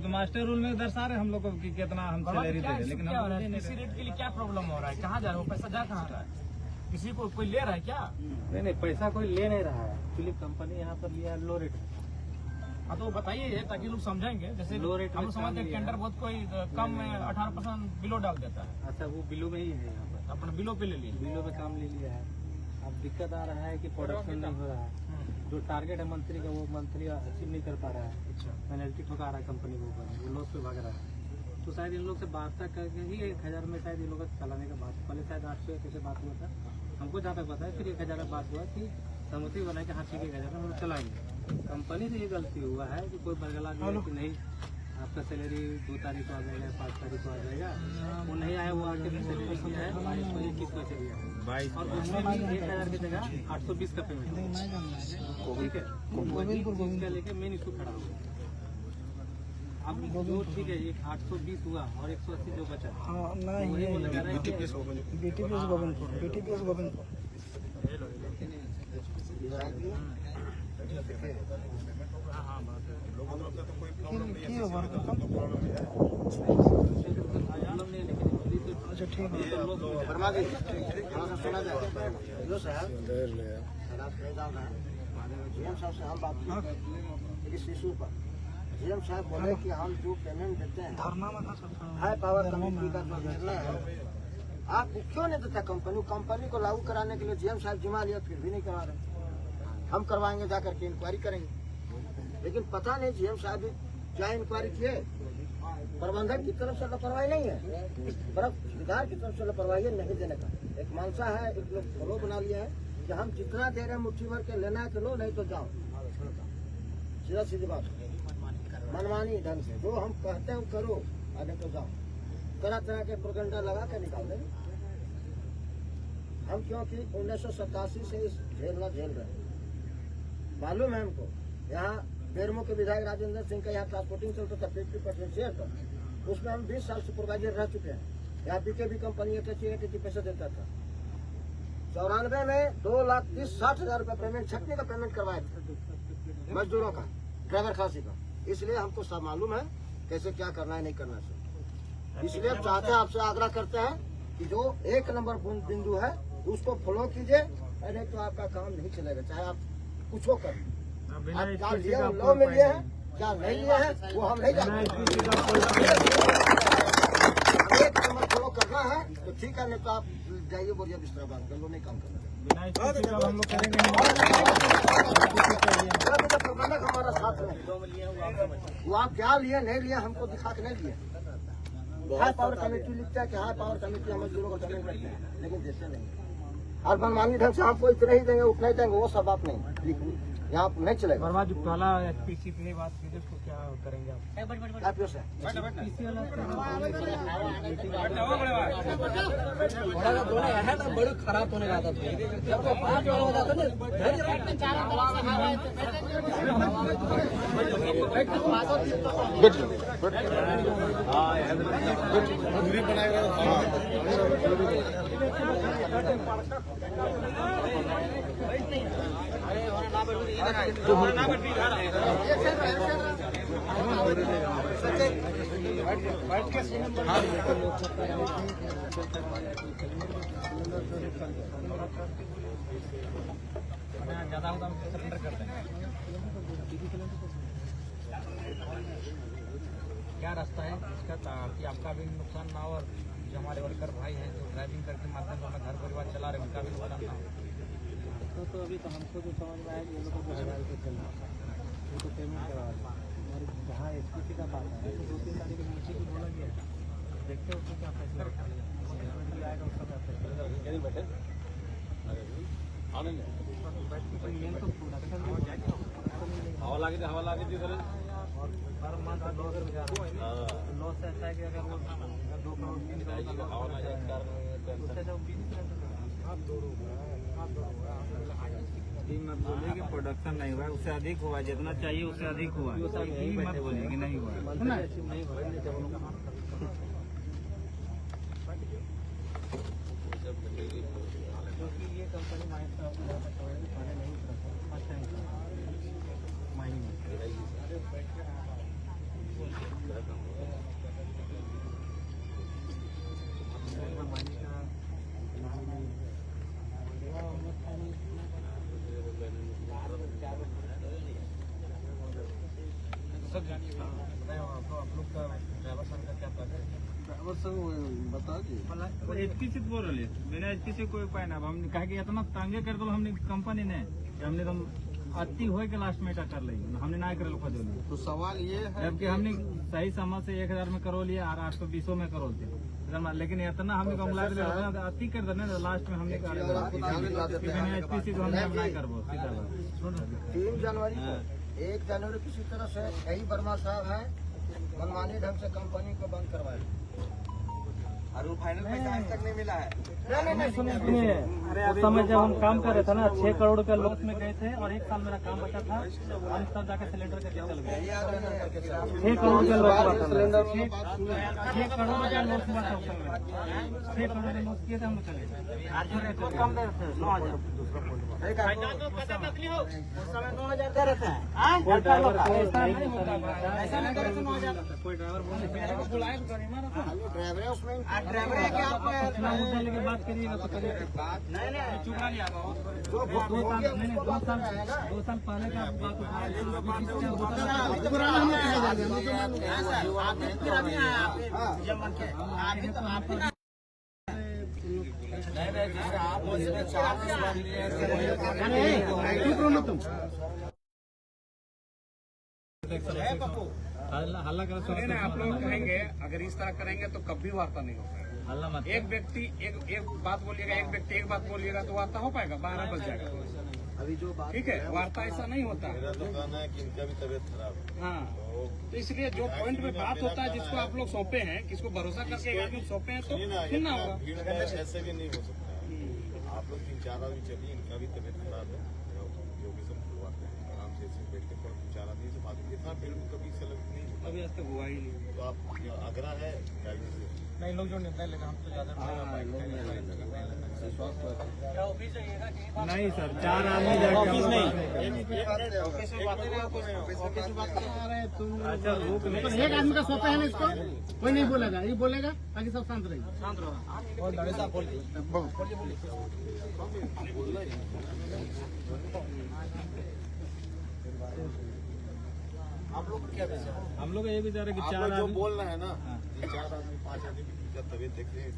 तो master rule में दर्शा रहे हम लोग को कि कितना हम सैलरी दे रहे, लेकिन हम इसी रेट के लिए क्या प्रॉब्लम हो रहा है? कहाँ जा रहा है वो पैसा? जा कहाँ रहा है? किसी को कोई ले रहा है क्या? नहीं, पैसा कोई ले नहीं रहा है। एक्चुअली कंपनी यहाँ पर लिया लो रेट। हाँ तो बताइए ताकि लोग समझेंगे। जैसे लो रेट हम समझते हैं टेंडर बहुत कोई कम में 18% बिलो डाल देता है। अच्छा, वो बिलो में ही है यहाँ पर, अपने बिलो पे ले लीजिए। बिलो में काम ले लिया है। अब दिक्कत आ रहा है कि प्रोडक्शन नहीं हो रहा है। जो टारगेट है मंथली का, वो मंथली अचीव नहीं कर पा रहा है। अच्छा, पेनल्टी ठुका रहा है कंपनी के ऊपर, वो लॉस पे भाग रहा है। तो शायद इन लोग से बात तक करके ही 1000 में शायद इन लोग का चलाने का बात, पहले शायद 800 कैसे बात हुआ था हमको जहाँ तक पता है। फिर 1000 में बात हुआ कि सहमति बनाए कि हाँ ठीक है 1000 में हम लोग चलाएंगे। कंपनी से ये गलती हुआ है कि कोई बरगला दिया कि नहीं आपका सैलरी 2 तारीख को आ जाएगा, 5 तारीख को आ जाएगा। वो नहीं आया, वो आके सैलरी दिया है 22 को 21 को दिया है, और उसमें भी 1000 की जगह 820 का पेमेंट है। ठीक है, वही चीज का लेके मेन इशू खड़ा हुआ। अब जो ठीक है, एक 820 हुआ और 180 जो बचा, वही वो लगा रहा है कि अच्छा ठीक है। वर्मा जी सुना जाए जो साहब जीएम साहब से हम बात इस इशू पर। जीएम साहब बोले कि हम जो पेमेंट देते हैं हाई पावर कमेटी का जो निर्णय है, आप क्यों नहीं देता कंपनी को लागू कराने के लिए? जीएम साहब जिम्मा लिया फिर भी नहीं करा रहे। हम करवाएंगे, जाकर के इंक्वायरी करेंगे, लेकिन पता नहीं जीएम साहब क्या इंक्वायरी किए। प्रबंधक की तरफ से लापरवाही नहीं है, ठेकेदार की तरफ से लापरवाही नहीं देने का। एक मानसा है, एक लोग फॉलो बना लिया है कि हम जितना दे रहे हैं मुट्ठी भर के लेना है तो लो, नहीं तो जाओ। सीधा सीधी बात, मनमानी ढंग से जो हम कहते हैं करो, आगे तो जाओ। तरह तरह के प्रोपेगेंडा लगा के निकाल देंगे हम, क्योंकि 1987 से इस झेल रहे हैं। मालूम है हमको, यहाँ बेरमो के विधायक राजेंद्र सिंह का यहाँ ट्रांसपोर्टिंग चलता था 50% शेयर पर, उसमें हम 20 साल सुपरवाइजर रह चुके हैं। यहाँ बीकेबी कंपनी एटी पैसा देता था। 94 में 2,30,60,000 रुपये पेमेंट, छटनी का पेमेंट करवाए थे मजदूरों का, ड्राइवर खासी का। इसलिए हमको सब मालूम है कैसे क्या करना है, नहीं करना है। इसलिए हम चाहते हैं, आपसे आग्रह करते हैं कि जो 1 नंबर बिंदु है उसको फॉलो कीजिए, नहीं तो आपका काम नहीं चलेगा, चाहे आप कुछ हो कर। आप क्या लिए लो में लिए हैं, क्या नहीं लिए हैं, वो हम नहीं जानते। 1 नंबर फॉलो करना है तो ठीक है, नहीं तो आप जाइए बोलिए बिस्तर बांध कर, नहीं काम करना। प्रबंधक हमारा साथ में, वो आप क्या लिए नहीं लिए हमको दिखा के नहीं लिए। हाई पावर कमेटी लिखता है कि हाई पावर कमेटी हम मजदूरों को पेमेंट करते हैं, लेकिन देते नहीं। और मनमानी ढंग से हमको इतना ही देंगे उतना ही देंगे, वो सब आप नहीं लिखिए, यहाँ नहीं चलेगा। वर्मा जी पहला एचपीसी पे बात कीजिए, उसको क्या करेंगे आप? बड़ी खराब होने का था। ज्यादा होगा सरेंडर कर देंगे। क्या रास्ता है इसका कि आपका भी नुकसान ना हो और जो हमारे वर्कर भाई हैं जो ड्राइविंग करके माध्यम से अपना घर परिवार चला रहे हैं उनका भी नुकसान ना हो? तो अभी तो हमको जो समझ में आया कि ये लोगों को 1000 रुपये चल रहा है, तो पेमेंट करवा रहे हैं। और जहाँ एचपीसी का बात है तो 2-3 तारीख को नीचे की बोला गया, देखते हो कि क्या फैसला आएगा उसका क्या फैसला। मेन तो प्रोडक्शन हवा लागे और हर मंथ लॉस ऐसा है कि अगर वो 2 करोड़ 3 करोड़ मत बोलिए कि प्रोडक्शन नहीं हुआ, उससे अधिक हुआ, जितना चाहिए उससे अधिक हुआ, मत बोलिए कि नहीं हुआ। क्योंकि ये कंपनी नहीं फर्स्ट टाइम आप लोग का ड्राइवर संघ का क्या तर्क है? ड्राइवर संघ बता दिए एचपी से बोल रहे बिना एचपी से कोई उपाय ना अब हम कहे कि इतना तंगे कर दो हमने कंपनी ने कि हमने तुम अति हो के लास्ट में कर ली हमने ना कर खोजो तो सवाल ये है जबकि हमने सही समय से 1000 में करो लिया और 820 में करो थे लेकिन इतना हमने कमला अति कर देने लास्ट में हमने बिना एचपी से तो हमने नहीं करबो सीधा 3 जनवरी को 1 जनवरी किसी तरह से यही वर्मा साहब है मनमानी ढंग से कंपनी को बंद करवाया और वो फाइनल पैसा आज तक नहीं मिला है। नहीं सुनिए उस समय जब हम काम कर रहे थे ना 6 करोड़ का लॉस में गए थे और 1 साल मेरा काम बचा था हम तब जाकर सिलेंडर करके चल गए 6 करोड़ का लॉस हुआ था 6 करोड़ का लॉस हुआ था 6 करोड़ का लॉस किए थे हम चले कम दे रहे कोई ड्राइवर बुलाए ड्राइवर उसमें ड्राइवर है क्या आप मुद्दा लेके बात करिएगा तो करिए नहीं चुका नहीं आगा 2 साल पहले का बात हल्ला कर आप लोग कहेंगे अगर इस तरह करेंगे तो कभी वार्ता नहीं हो पाएगा। हल्ला मत एक व्यक्ति एक बात बोलिएगा, एक व्यक्ति एक बात बोलिएगा तो वार्ता हो पाएगा, 12 बज जाएगा। अभी जो बात ठीक है, वार्ता ऐसा नहीं होता। मेरा तो कहना है कि इनका भी तबीयत खराब है। हाँ, तो इसलिए जो पॉइंट में बात होता है जिसको आप लोग सौंपे हैं, किसको भरोसा करके आप लोग सौंपे हैं तो सुनना होगा। भीड़ में ऐसे भी नहीं हो सकता। आप लोग 3-4 आदमी चलिए, इनका भी तबीयत खराब है। योगी सब खुलवाते हैं आराम से बैठ के 3-4 आदमी से बात। इतना भीड़ में कभी सेलेक्ट नहीं होता। अभी आज तक हुआ ही नहीं। तो आप आग्रह है गाड़ी से नहीं लोग जो निर्णय लेना हम तो ज्यादा नहीं सर 4 आदमी जाके अच्छा एक आदमी का सौंपे है ना इसको, कोई नहीं बोलेगा, ये बोलेगा ताकि सब शांत रहेंगे। शांत रहो और दड़े साहब आप लोग क्या वजह है? हम लोग ये विचार है कि आप 4 लोग जो आदमी बोल रहे हैं ना, 4 आदमी 5 आदमी की तबीयत देख रहे हैं,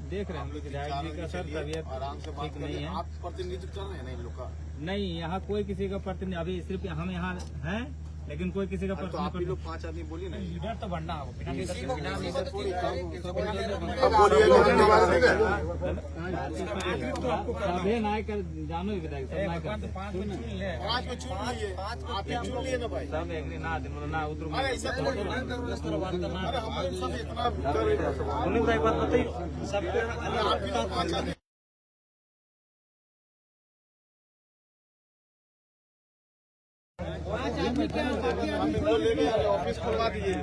देख रहे हैं हम लोग जायज जी का सर तबीयत आराम से बात ठीक नहीं है। आप प्रतिनिधित्व कर रहे हैं ना इन लोग का। नहीं यहाँ कोई किसी का प्रतिनिधि अभी सिर्फ हम यहाँ हैं लेकिन कोई किसी का तो आप भी लोग 5 आदमी बोलिए ना। लीडर तो बनना हो बिना लीडर के बिना सभी नाय कर जानो ही विधायक सब नाय करते 5 में चुन ले 5 में चुन लिए, आप ही चुन लिए ना भाई। सब एक ना दिन ना उधर अरे ऐसा थोड़ी ना। अरे हमारे सब इतना बात बताइए आप भी लोग 5 आदमी हम बोले ऑफिस खुलवा दीजिए।